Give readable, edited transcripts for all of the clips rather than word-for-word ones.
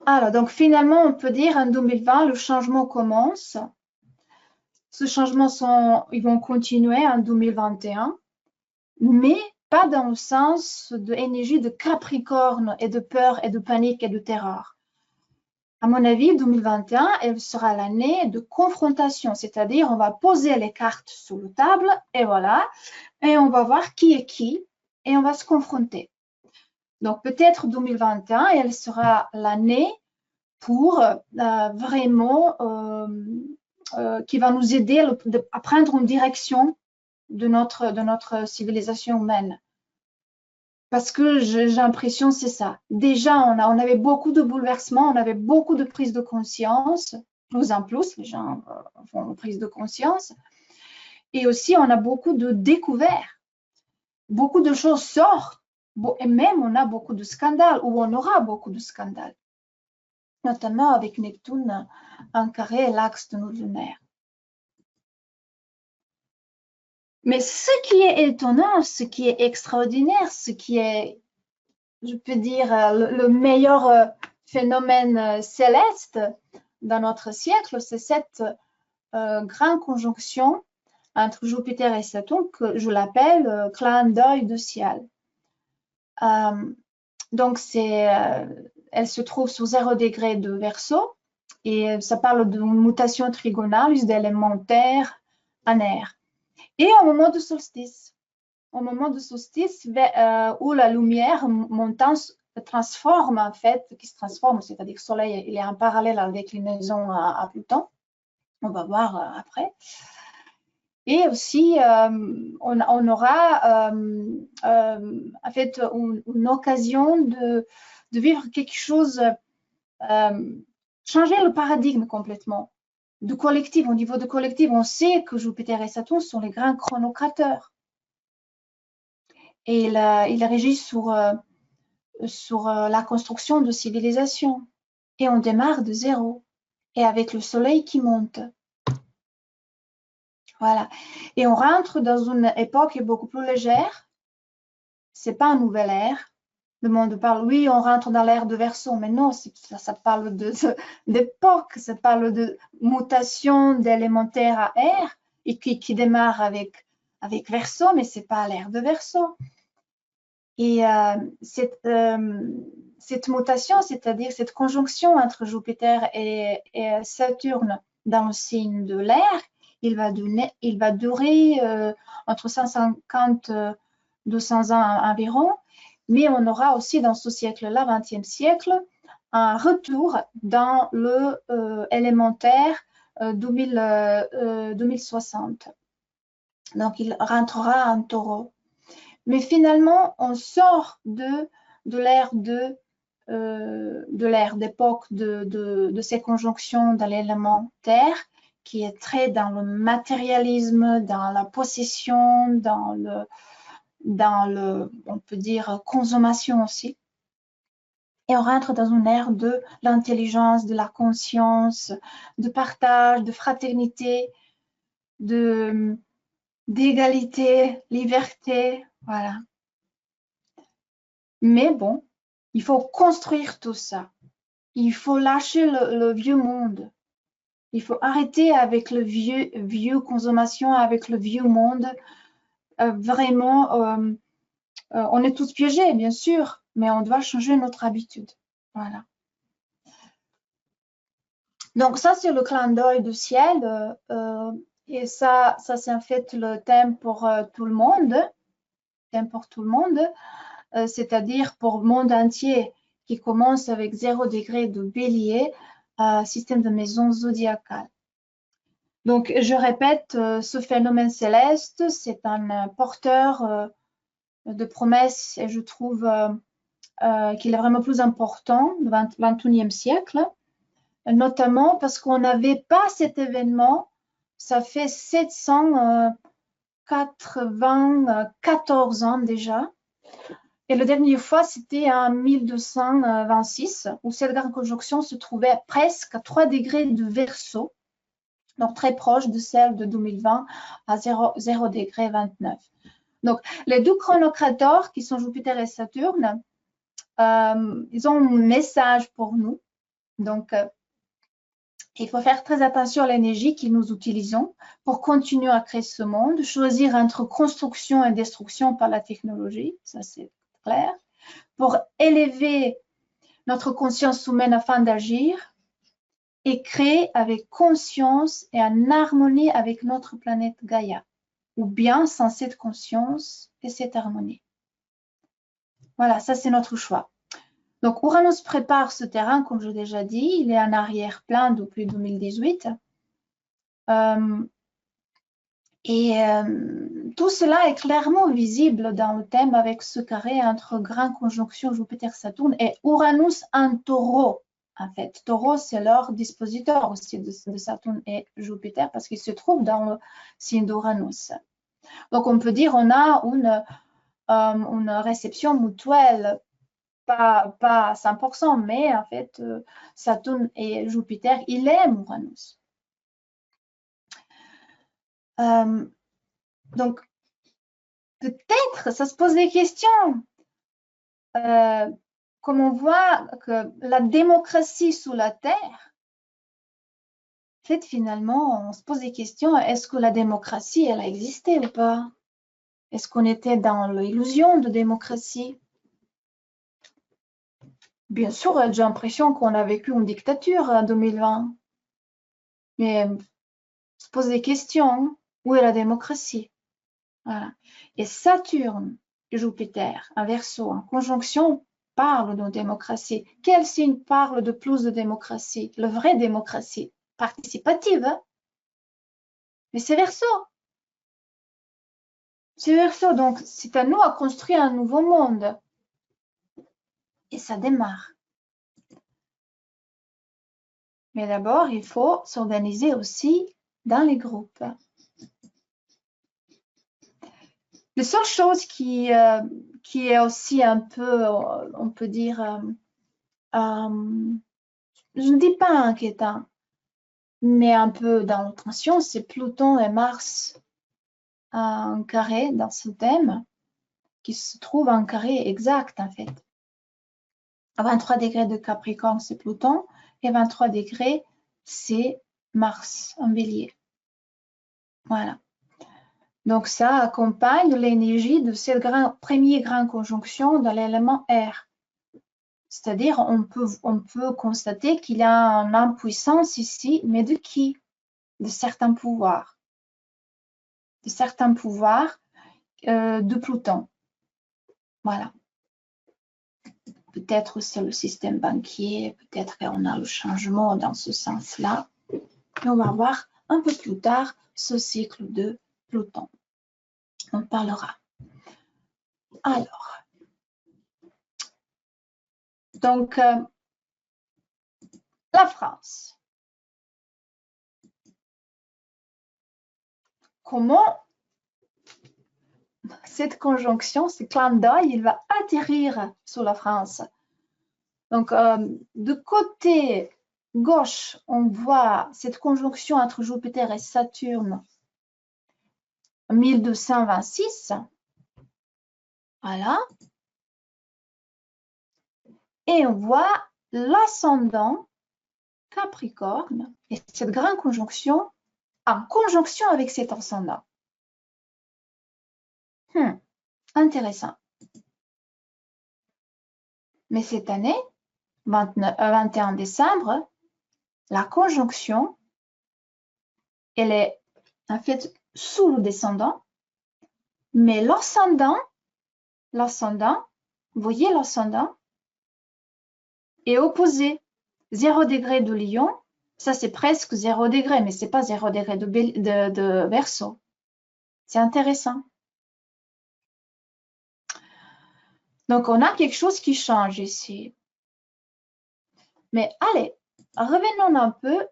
Alors, donc finalement, on peut dire en 2020, le changement commence. Ce changement, ils vont continuer en 2021, mais pas dans le sens de énergie de Capricorne et de peur et de panique et de terreur. À mon avis, 2021, elle sera l'année de confrontation, c'est-à-dire on va poser les cartes sur la table et voilà, et on va voir qui est qui et on va se confronter. Donc peut-être 2021, elle sera l'année pour vraiment qui va nous aider à prendre une direction de notre civilisation humaine. Parce que j'ai l'impression que c'est ça. Déjà, on avait beaucoup de bouleversements, on avait beaucoup de prise de conscience, plus en plus, les gens font une prise de conscience. Et aussi, on a beaucoup de découvertes. Beaucoup de choses sortent. Et même, on a beaucoup de scandales, ou on aura beaucoup de scandales, notamment avec Neptune en carré l'axe de notre lunaire. Mais ce qui est étonnant, ce qui est extraordinaire, ce qui est, je peux dire, le meilleur phénomène céleste dans notre siècle, c'est cette grande conjonction entre Jupiter et Saturne que je l'appelle clin d'œil du ciel. Donc, elle se trouve sous 0 degré de Verseau et ça parle d'une mutation trigonale d'élémentaire en air. Et au moment du solstice, où la lumière montante transforme en fait, qui se transforme, c'est-à-dire que le Soleil il est en parallèle à la déclinaison à Pluton, on va voir après. Et aussi, on aura en fait une occasion de vivre quelque chose, changer le paradigme complètement. Du collectif, au niveau du collectif, on sait que Jupiter et Saturne sont les grands chronocrateurs. Et il régit sur la construction de civilisation. Et on démarre de zéro. Et avec le soleil qui monte. Voilà. Et on rentre dans une époque beaucoup plus légère. C'est pas une nouvelle ère. Le monde parle, oui, on rentre dans l'ère de Verseau, mais non, ça parle d'époque, ça parle de mutation d'élémentaire à air, et qui démarre avec Verseau, mais c'est pas l'ère de Verseau. Et cette mutation, c'est-à-dire cette conjonction entre Jupiter et Saturne dans le signe de l'air, il va durer entre 150 et 200 ans environ, mais on aura aussi dans ce siècle-là, 20e siècle, un retour dans le élémentaire 2060. Donc, il rentrera en taureau. Mais finalement, on sort de l'ère d'époque de ces conjonctions dans l'élément terre, qui est très dans le matérialisme, dans la possession, dans le, on peut dire, consommation aussi. Et on rentre dans une ère de l'intelligence, de la conscience, de partage, de fraternité, d'égalité, liberté, voilà. Mais bon, il faut construire tout ça. Il faut lâcher le vieux monde. Il faut arrêter avec le vieux consommation, avec le vieux monde. Vraiment, on est tous piégés, bien sûr, mais on doit changer notre habitude. Voilà. Donc ça, c'est le clin d'œil du ciel. Et ça c'est en fait le thème pour tout le monde. Thème pour tout le monde. C'est-à-dire pour le monde entier qui commence avec 0 degré de bélier, système de maison zodiacale. Donc, je répète, ce phénomène céleste, c'est un porteur de promesses et je trouve qu'il est vraiment plus important du 21e siècle, notamment parce qu'on n'avait pas cet événement, ça fait 794 ans déjà. Et la dernière fois, c'était en 1226, où cette grande conjonction se trouvait presque à 3 degrés de Verseau, donc très proche de celle de 2020 à 0 degré 29. Donc, les deux chronocrators, qui sont Jupiter et Saturne, ils ont un message pour nous. Donc, il faut faire très attention à l'énergie que nous utilisons pour continuer à créer ce monde, choisir entre construction et destruction par la technologie, ça c'est clair, pour élever notre conscience humaine afin d'agir et créer avec conscience et en harmonie avec notre planète Gaïa, ou bien sans cette conscience et cette harmonie. Voilà, ça c'est notre choix. Donc, Uranus prépare ce terrain, comme j'ai déjà dit, il est en arrière-plan depuis 2018. Tout cela est clairement visible dans le thème avec ce carré entre grande conjonction Jupiter-Saturne et Uranus en taureau. En fait, taureau, c'est leur dispositeur aussi de Saturne et Jupiter parce qu'il se trouve dans le signe d'Uranus. Donc, on peut dire qu'on a une réception mutuelle, pas à 100%, mais en fait, Saturne et Jupiter, ils aiment Uranus. Donc, peut-être, ça se pose des questions. Comme on voit que la démocratie sous la Terre, en fait, finalement, on se pose des questions. Est-ce que la démocratie, elle a existé ou pas? Est-ce qu'on était dans l'illusion de démocratie? Bien sûr, j'ai l'impression qu'on a vécu une dictature en 2020. Mais on se pose des questions. Où est la démocratie? Voilà. Et Saturne et Jupiter, en Verseau, en conjonction, parlent de démocratie. Quel signe parle de plus de démocratie? La vraie démocratie participative. Hein? Mais c'est Verseau. C'est Verseau, donc c'est à nous à construire un nouveau monde. Et ça démarre. Mais d'abord, il faut s'organiser aussi dans les groupes. La seule chose qui est aussi un peu, on peut dire, je ne dis pas inquiétant, mais un peu dans le tension, c'est Pluton et Mars en carré dans ce thème, qui se trouve en carré exact en fait. À 23 degrés de Capricorne, c'est Pluton, et 23 degrés, c'est Mars en Bélier. Voilà. Donc ça accompagne l'énergie de cette première grande conjonction dans l'élément air. C'est-à-dire, on peut constater qu'il y a une impuissance ici, mais de qui? De certains pouvoirs. De certains pouvoirs de Pluton. Voilà. Peut-être c'est le système banquier, peut-être qu'on a le changement dans ce sens-là. Et on va voir un peu plus tard ce cycle de Pluton. On parlera. Alors, donc, la France. Comment cette conjonction, ce clin d'œil, il va atterrir sur la France? Donc, de côté gauche, on voit cette conjonction entre Jupiter et Saturne, 1226. Voilà. Et on voit l'ascendant Capricorne et cette grande conjonction en conjonction avec cet ascendant. Intéressant. Mais cette année, 21 décembre, la conjonction, elle est en fait sous le descendant, mais l'ascendant, vous voyez l'ascendant, est opposé. 0 degré de Lion, ça c'est presque 0 degré, mais c'est pas 0 degré de Verseau. C'est intéressant. Donc, on a quelque chose qui change ici. Mais allez, revenons un peu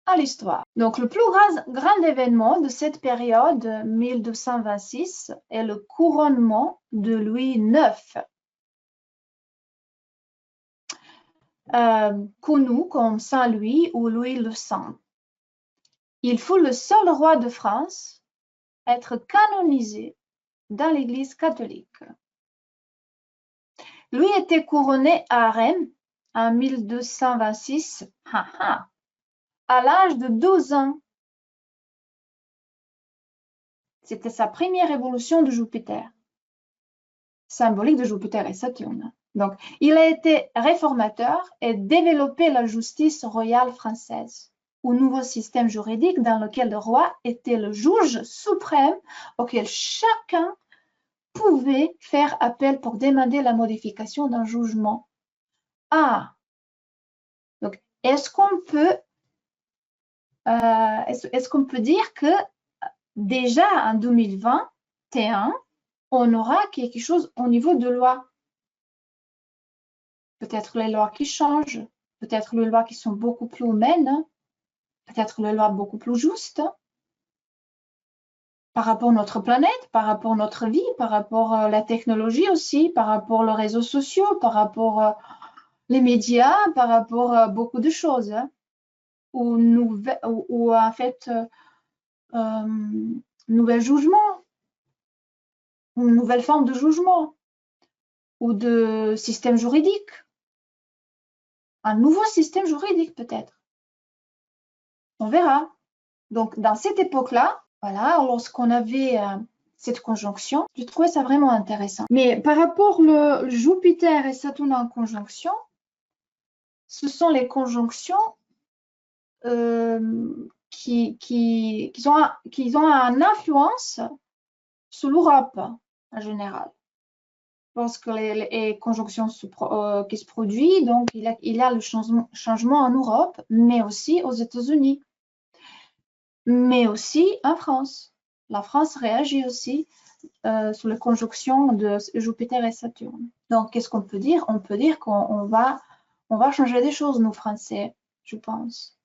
à l'histoire. Donc, le plus grand événement de cette période 1226 est le couronnement de Louis IX, connu comme Saint-Louis ou Louis le Saint. Il fut le seul roi de France à être canonisé dans l'Église catholique. Lui était couronné à Rennes en 1226, à l'âge de 12 ans. C'était sa première évolution de Jupiter, symbolique de Jupiter et Saturne. Donc, il a été réformateur et développé la justice royale française, un nouveau système juridique dans lequel le roi était le juge suprême auquel chacun pouvait faire appel pour demander la modification d'un jugement. Donc est-ce qu'on peut dire que déjà en 2021, on aura quelque chose au niveau de loi? Peut-être les lois qui changent, peut-être les lois qui sont beaucoup plus humaines, peut-être les lois beaucoup plus justes par rapport à notre planète, par rapport à notre vie, par rapport à la technologie aussi, par rapport aux réseaux sociaux, par rapport les médias, par rapport à beaucoup de choses, ou en fait, nouvel jugement, une nouvelle forme de jugement, ou de système juridique, un nouveau système juridique peut-être. On verra. Donc, dans cette époque-là, voilà, lorsqu'on avait cette conjonction, je trouvais ça vraiment intéressant. Mais par rapport le Jupiter et Saturne en conjonction, ce sont les conjonctions qui ont une influence sur l'Europe en général. Parce que les conjonctions qui se produisent, donc il y a le changement en Europe, mais aussi aux États-Unis, mais aussi en France. La France réagit aussi sur les conjonctions de Jupiter et Saturne. Donc, qu'est-ce qu'on peut dire? On peut dire qu'on va changer des choses, nous Français, je pense.